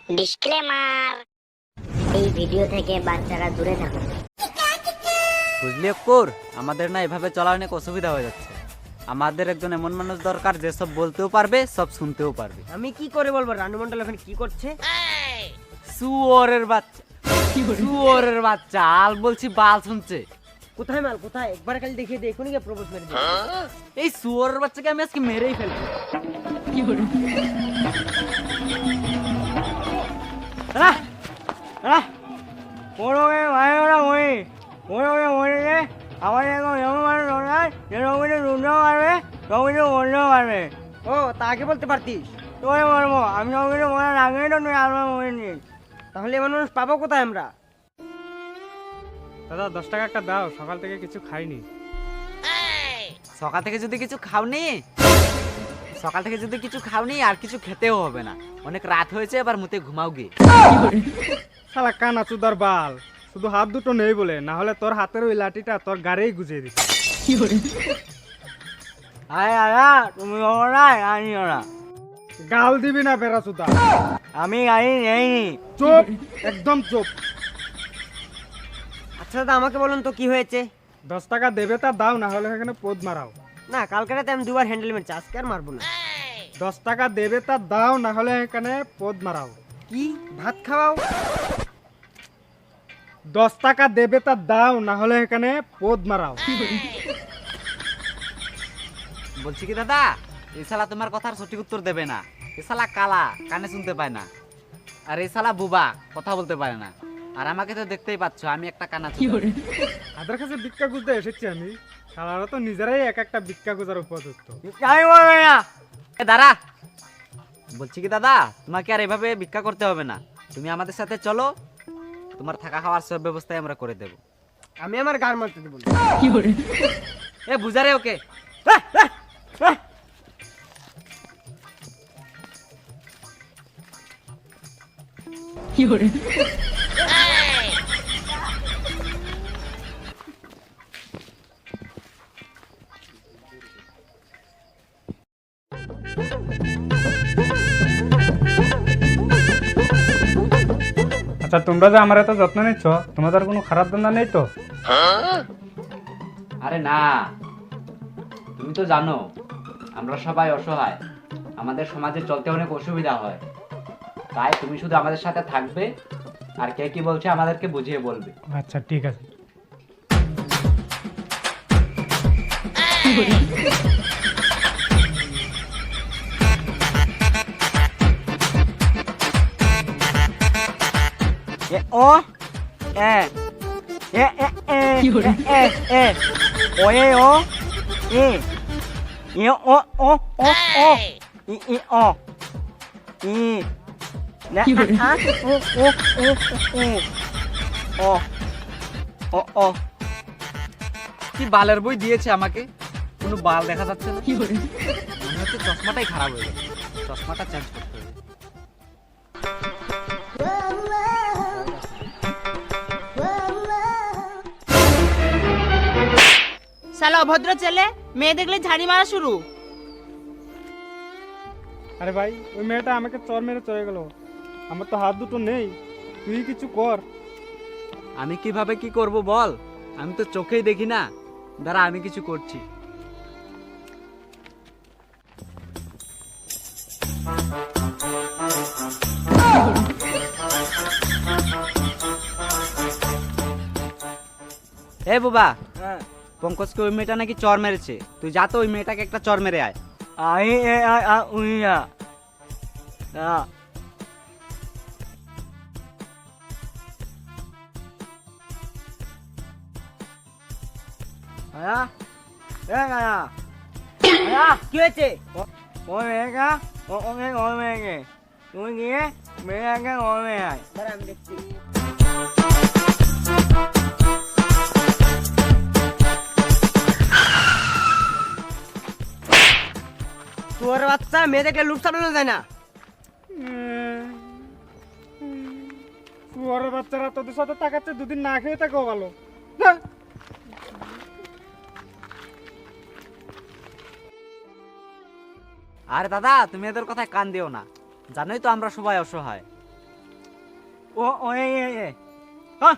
Disclaimer, এই video থেকে বাচ্চারা দূরে থাকুন। বুঝলি অক্কুর, আমাদের না এভাবে চলা অনেক অসুবিধা হয়ে যাচ্ছে। আমাদের একজন এমন মানুষ দরকার যে সব বলতেও পারবে, সব শুনতেও পারবে। আমি কি করে বলবো রানু মন্ডল এখন কি করছে? শুয়োরের বাচ্চা, শুয়োরের বাচ্চা, আল বলছি বাল শুনছে। কোথায় মাল কোথায়? একবার খালি দেখিয়ে দে, এখনই গিয়ে প্রপোজ মেরে দে। এই শুয়োরের বাচ্চাকে আমি আজকে মেরেই ফেলবো। ও তা আগে বলতে পারতিস। তাহলে এমন মানুষ পাবো কোথায় আমরা? দাদা 10 টাকা একটা দাও, সকাল থেকে কিছু খাইনি। সকাল থেকে যদি কিছু খাওনি, সকাল থেকে যদি কিছু খাওনি আর কিছু খেতেও হবে না। অনেক রাত হয়েছে, এবার মুতে ঘুমাও গে। শালা কানা চুদার বাল, শুধু হাত দুটো নেই বলে, না হলে তোর হাতের ওই লাঠিটা তোর গাড়িই গুজিয়ে দিত। তুমি ওরা গাল দিবি না বেড়া চুদা। আমি গাড়ি নেইনি। চুপ, একদম চুপ। আচ্ছা দাদা আমাকে বলুন তো কি হয়েছে? 10 টাকা দেবে তা দাও, না হলে এখানে পোদ মারাও। না কালকে রাতে আমি দুবার হ্যান্ডেল মেরেছি, আজকে আর মারবো না। 10 টাকা দেবে তা দাও, না হলে এখানে পোদ মারাও। কি ভাত খাওয়াও? 10 টাকা দেবে তা দাও, না হলে এখানে পোদ মারাও। বলছি কি দাদা, এই শালা তোমার কথার সঠিক উত্তর দেবে না। এই শালা কালা, কানে শুনতে পায় না। আর এই শালা বুবা, কথা বলতে পারে না। আর আমাকে তো দেখতেই পাচ্ছ, আমি একটা কানা চোদা। তাদের কাছে ভিক্ষা খুঁজতে এসেছি আমি। শালারা তো নিজেরাই এক একটা ভিক্ষা খুঁজার উপযুক্ত। দাঁড়া, বলছি কি দাদা, তোমাকে আর এভাবে ভিক্ষা করতে হবে না। তুমি আমাদের সাথে চলো, তোমার থাকা খাওয়ার সব ব্যবস্থাই আমরা করে দেবো। আমি আমার গান মারতে দেবো না। এ বুঝারে ওকে। আচ্ছা, তোমরা যে আমার এত যত্ন নিচ্ছ, তোমাদের কোনো খারাপ ধান্দা নেই তো? আরে না, তুমি তো জানো আমরা সবাই অসহায়, আমাদের সমাজে চলতে অনেক অসুবিধা হয়। তাই তুমি শুধু আমাদের সাথে থাকবে, আর কে কি বলছে আমাদেরকে বুঝিয়ে বলবে। আচ্ছা ঠিক আছে। ও এ এ এ এ এ এ ওয়ে ও এ ই ও ও ও ও ই ই ও ই না আ ও ও ও ও ও ও কি বালের বই দিয়েছে আমাকে, কোনো বাল দেখা যাচ্ছে না। মনে হচ্ছে চশমাটাই খারাপ হয়ে গেছে, চশমাটা চেঞ্জ করতে হবে। শালা অভদ্র ছেলে, মেয়ে দেখলে ঝাড়ি মারা শুরু। আরে ভাই, ওই মেয়েটা আমাকে চর মেরে চলে গেল। আমার তো হাত দুটো নেই, তুই কিছু কর। আমি কিভাবে কি করব বল, আমি তো চোখেই দেখি না। দাঁড়া, আমি কিছু করছি। এ বাবা, পঙ্কজকে ওই মেয়েটা নাকি চর মেরেছে। তুই যা তো ওই মেয়েটাকে একটা চর মেরে আয়। আই এ আই আ উইয়া আ আয়া এ আয়া আয়া কি হয়েছে? ওই মেয়েটা ওই মেয়েকে তুই গিয়ে মেয়েটাকে ওই মেয়ে আয়। দাঁড়া আমি দেখছি। তোর বাচ্চা মেয়ে দেখলে লুট সামলানো যায় না। শুয়ারের বাচ্চারা তোদের সাথে তাকাচ্ছে, দুদিন না খেয়ে থাকো ভালো। আরে দাদা, তুমি এদের কথায় কান দিও না, জানোই তো আমরা সবাই অসহায়। ও ও এ এ এ হ্যাঁ